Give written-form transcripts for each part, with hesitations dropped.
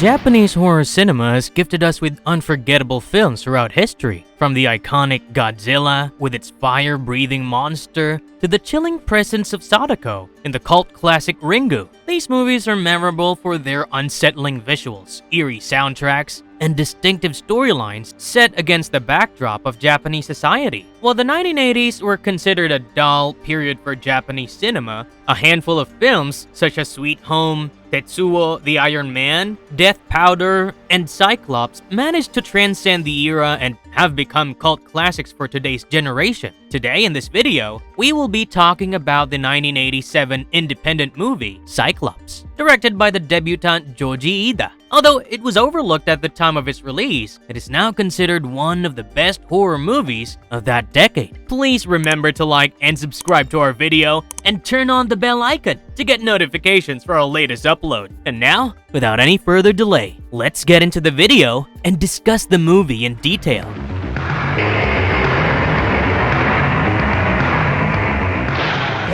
Japanese horror cinema has gifted us with unforgettable films throughout history, from the iconic Godzilla with its fire-breathing monster to the chilling presence of Sadako in the cult classic Ringu. These movies are memorable for their unsettling visuals, eerie soundtracks, and distinctive storylines set against the backdrop of Japanese society. While the 1980s were considered a dull period for Japanese cinema, a handful of films such as Sweet Home, Tetsuo the Iron Man, Death Powder, and Cyclops managed to transcend the era and have become cult classics for today's generation. Today in this video, we will be talking about the 1987 independent movie Cyclops, directed by the debutant Joji Ida. Although it was overlooked at the time of its release, it is now considered one of the best horror movies of that decade. Please remember to like and subscribe to our video and turn on the bell icon to get notifications for our latest upload. And now, without any further delay, let's get into the video and discuss the movie in detail.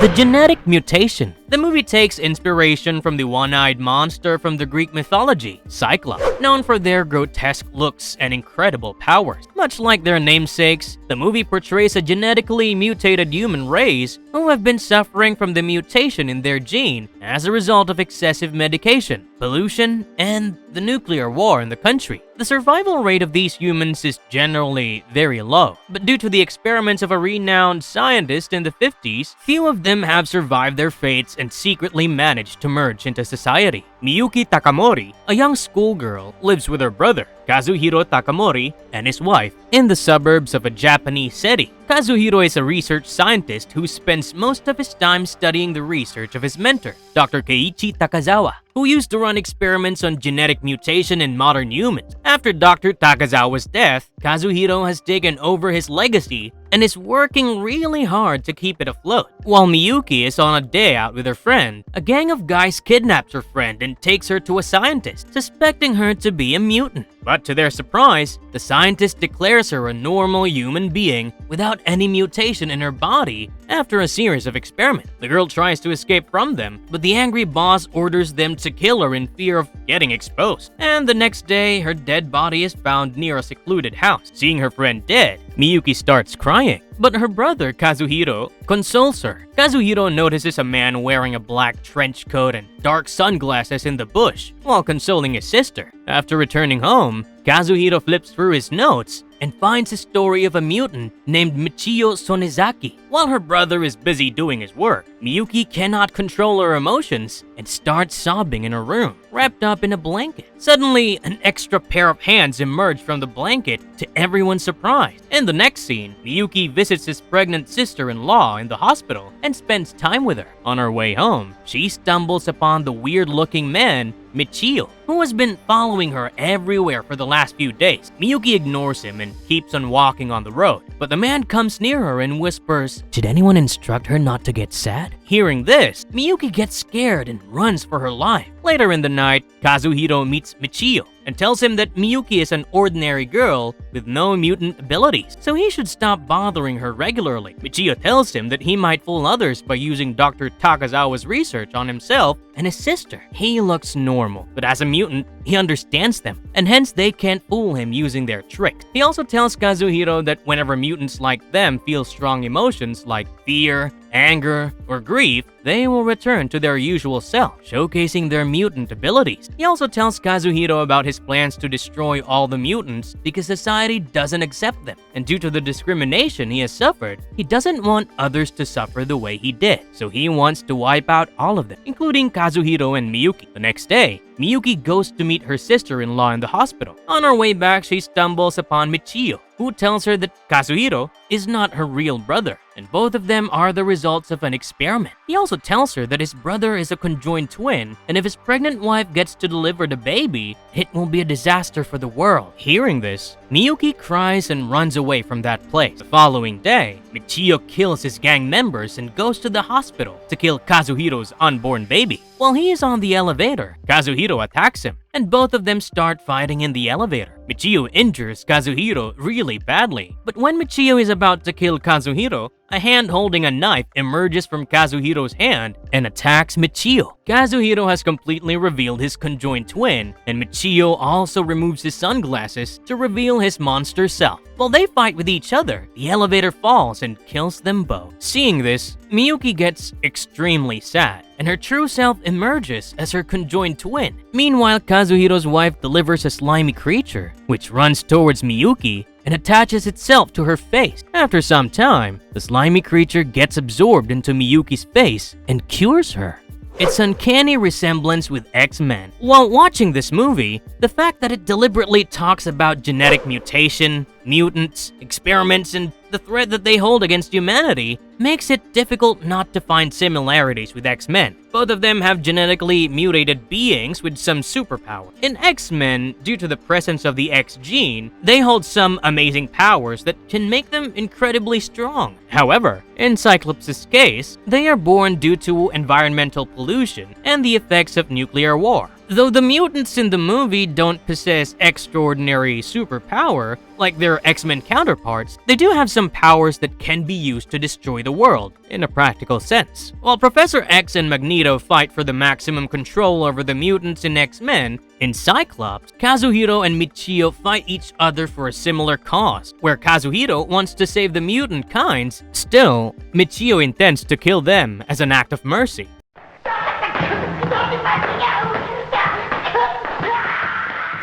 The genetic mutation. The movie takes inspiration from the one-eyed monster from the Greek mythology, Cyclops, known for their grotesque looks and incredible powers. Much like their namesakes, the movie portrays a genetically mutated human race who have been suffering from the mutation in their gene as a result of excessive medication, pollution, and the nuclear war in the country. The survival rate of these humans is generally very low, but due to the experiments of a renowned scientist in the 50s, few of them have survived their fates and secretly managed to merge into society. Miyuki Takamori, a young schoolgirl, lives with her brother, Kazuhiro Takamori, and his wife in the suburbs of a Japanese city. Kazuhiro is a research scientist who spends most of his time studying the research of his mentor, Dr. Keiichi Takazawa, who used to run experiments on genetic mutation in modern humans. After Dr. Takazawa's death, Kazuhiro has taken over his legacy and is working really hard to keep it afloat. While Miyuki is on a day out with her friend, a gang of guys kidnaps her friend and takes her to a scientist, suspecting her to be a mutant. But to their surprise, the scientist declares her a normal human being without any mutation in her body after a series of experiments. The girl tries to escape from them, but the angry boss orders them to kill her in fear of getting exposed. And the next day, her dead body is found near a secluded house. Seeing her friend dead, Miyuki starts crying, but her brother Kazuhiro consoles her. Kazuhiro notices a man wearing a black trench coat and dark sunglasses in the bush while consoling his sister. After returning home, Kazuhiro flips through his notes and finds a story of a mutant named Michio Sonezaki. While her brother is busy doing his work, Miyuki cannot control her emotions and starts sobbing in her room, wrapped up in a blanket. Suddenly, an extra pair of hands emerge from the blanket to everyone's surprise. In the next scene, Miyuki visits his pregnant sister-in-law in the hospital and spends time with her. On her way home, she stumbles upon the weird-looking man, Michio, who has been following her everywhere for the last few days. Miyuki ignores him and keeps on walking on the road, but the man comes near her and whispers, "Did anyone instruct her not to get sad?" Hearing this, Miyuki gets scared and runs for her life. Later in the night, Kazuhiro meets Michio and tells him that Miyuki is an ordinary girl with no mutant abilities, so he should stop bothering her regularly. Michio tells him that he might fool others by using Dr. Takazawa's research on himself and his sister. He looks normal, but as a mutant, he understands them, and hence they can't fool him using their tricks. He also tells Kazuhiro that whenever mutants like them feel strong emotions like fear, anger, or grief, they will return to their usual self, showcasing their mutant abilities. He also tells Kazuhiro about his plans to destroy all the mutants because society doesn't accept them, and due to the discrimination he has suffered, he doesn't want others to suffer the way he did, so he wants to wipe out all of them, including Kazuhiro and Miyuki. The next day, Miyuki goes to meet her sister-in-law in the hospital. On her way back, she stumbles upon Michio, who tells her that Kazuhiro is not her real brother, and both of them are the results of an experiment. He also tells her that his brother is a conjoined twin, and if his pregnant wife gets to deliver the baby, it will be a disaster for the world. Hearing this, Miyuki cries and runs away from that place. The following day, Michio kills his gang members and goes to the hospital to kill Kazuhiro's unborn baby. While he is on the elevator, Kazuhiro attacks him, and both of them start fighting in the elevator. Michio injures Kazuhiro really badly, but when Michio is about to kill Kazuhiro, a hand holding a knife emerges from Kazuhiro's hand and attacks Michio. Kazuhiro has completely revealed his conjoined twin, and Michio also removes his sunglasses to reveal his monster self. While they fight with each other, the elevator falls and kills them both. Seeing this, Miyuki gets extremely sad, and her true self emerges as her conjoined twin. Meanwhile, Kazuhiro's wife delivers a slimy creature, which runs towards Miyuki and attaches itself to her face. After some time, the slimy creature gets absorbed into Miyuki's face and cures her. Its uncanny resemblance with X-Men. While watching this movie, the fact that it deliberately talks about genetic mutation, mutants, experiments, and the threat that they hold against humanity makes it difficult not to find similarities with X-Men. Both of them have genetically mutated beings with some superpower. In X-Men, due to the presence of the X gene, they hold some amazing powers that can make them incredibly strong. However, in Cyclops' case, they are born due to environmental pollution and the effects of nuclear war. Though the mutants in the movie don't possess extraordinary superpower like their X-Men counterparts, they do have some powers that can be used to destroy the world, in a practical sense. While Professor X and Magneto fight for the maximum control over the mutants in X-Men, in Cyclops, Kazuhiro and Michio fight each other for a similar cause, where Kazuhiro wants to save the mutant kinds. Still, Michio intends to kill them as an act of mercy.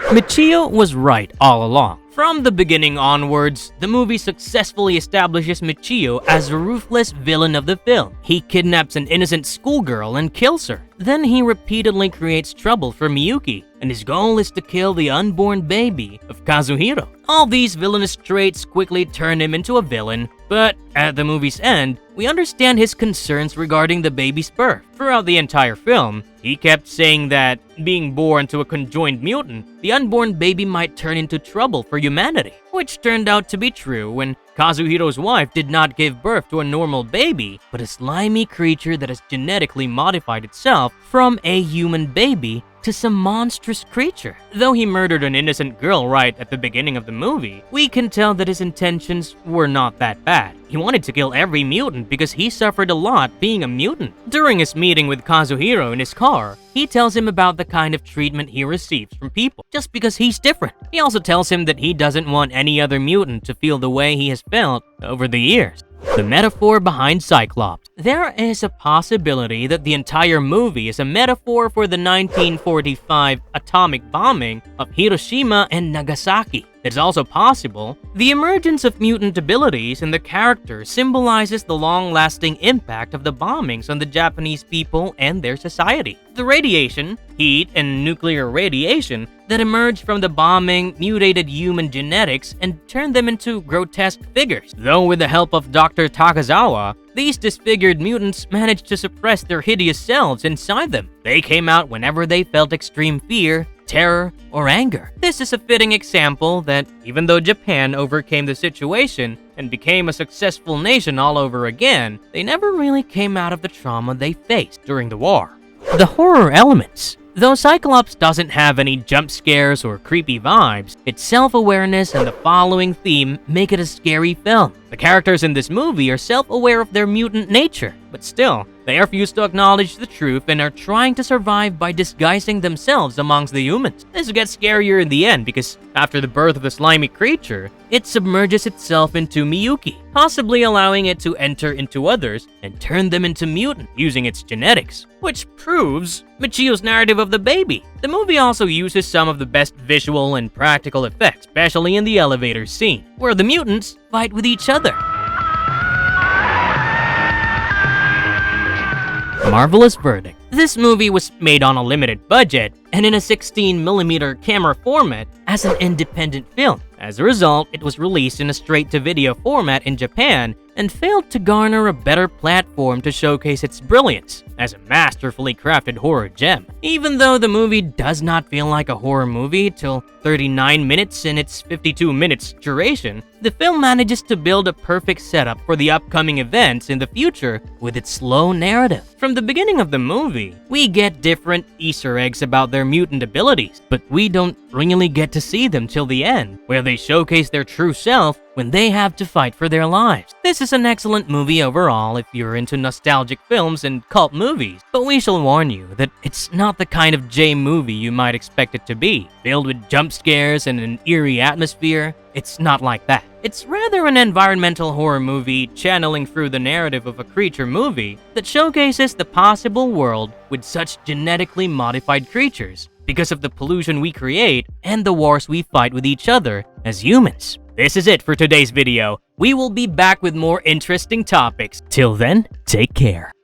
Michio was right all along. From the beginning onwards, the movie successfully establishes Michio as the ruthless villain of the film. He kidnaps an innocent schoolgirl and kills her. Then he repeatedly creates trouble for Miyuki, and his goal is to kill the unborn baby of Kazuhiro. All these villainous traits quickly turn him into a villain, but at the movie's end, we understand his concerns regarding the baby's birth. Throughout the entire film, he kept saying that, being born to a conjoined mutant, the unborn baby might turn into trouble for humanity, which turned out to be true when Kazuhiro's wife did not give birth to a normal baby, but a slimy creature that has genetically modified itself from a human baby to some monstrous creature. Though he murdered an innocent girl right at the beginning of the movie, we can tell that his intentions were not that bad. He wanted to kill every mutant because he suffered a lot being a mutant. During his meeting with Kazuhiro in his car, he tells him about the kind of treatment he receives from people, just because he's different. He also tells him that he doesn't want any other mutant to feel the way he has felt over the years. The metaphor behind Cyclops. There is a possibility that the entire movie is a metaphor for the 1945 atomic bombing of Hiroshima and Nagasaki. It's also possible the emergence of mutant abilities in the character symbolizes the long-lasting impact of the bombings on the Japanese people and their society. The radiation, heat, and nuclear radiation that emerged from the bombing mutated human genetics and turned them into grotesque figures. Though with the help of Dr. Takazawa, these disfigured mutants managed to suppress their hideous selves inside them. They came out whenever they felt extreme fear, terror, or anger. This is a fitting example that even though Japan overcame the situation and became a successful nation all over again, they never really came out of the trauma they faced during the war. The horror elements. Though Cyclops doesn't have any jump scares or creepy vibes, its self-awareness and the following theme make it a scary film. The characters in this movie are self-aware of their mutant nature, but still, they refuse to acknowledge the truth and are trying to survive by disguising themselves amongst the humans. This gets scarier in the end because after the birth of the slimy creature, it submerges itself into Miyuki, possibly allowing it to enter into others and turn them into mutant using its genetics, which proves Michio's narrative of the baby. The movie also uses some of the best visual and practical effects, especially in the elevator scene, where the mutants fight with each other. Marvelous verdict. This movie was made on a limited budget and in a 16mm camera format as an independent film. As a result, it was released in a straight-to-video format in Japan and failed to garner a better platform to showcase its brilliance as a masterfully crafted horror gem. Even though the movie does not feel like a horror movie till 39 minutes in its 52 minutes duration, the film manages to build a perfect setup for the upcoming events in the future with its slow narrative. From the beginning of the movie, movie. We get different Easter eggs about their mutant abilities, but we don't really get to see them till the end, where they showcase their true self when they have to fight for their lives. This is an excellent movie overall if you're into nostalgic films and cult movies, but we shall warn you that it's not the kind of J movie you might expect it to be, filled with jump scares and an eerie atmosphere. It's not like that. It's rather an environmental horror movie channeling through the narrative of a creature movie that showcases the possible world with such genetically modified creatures because of the pollution we create and the wars we fight with each other as humans. This is it for today's video. We will be back with more interesting topics. Till then, take care.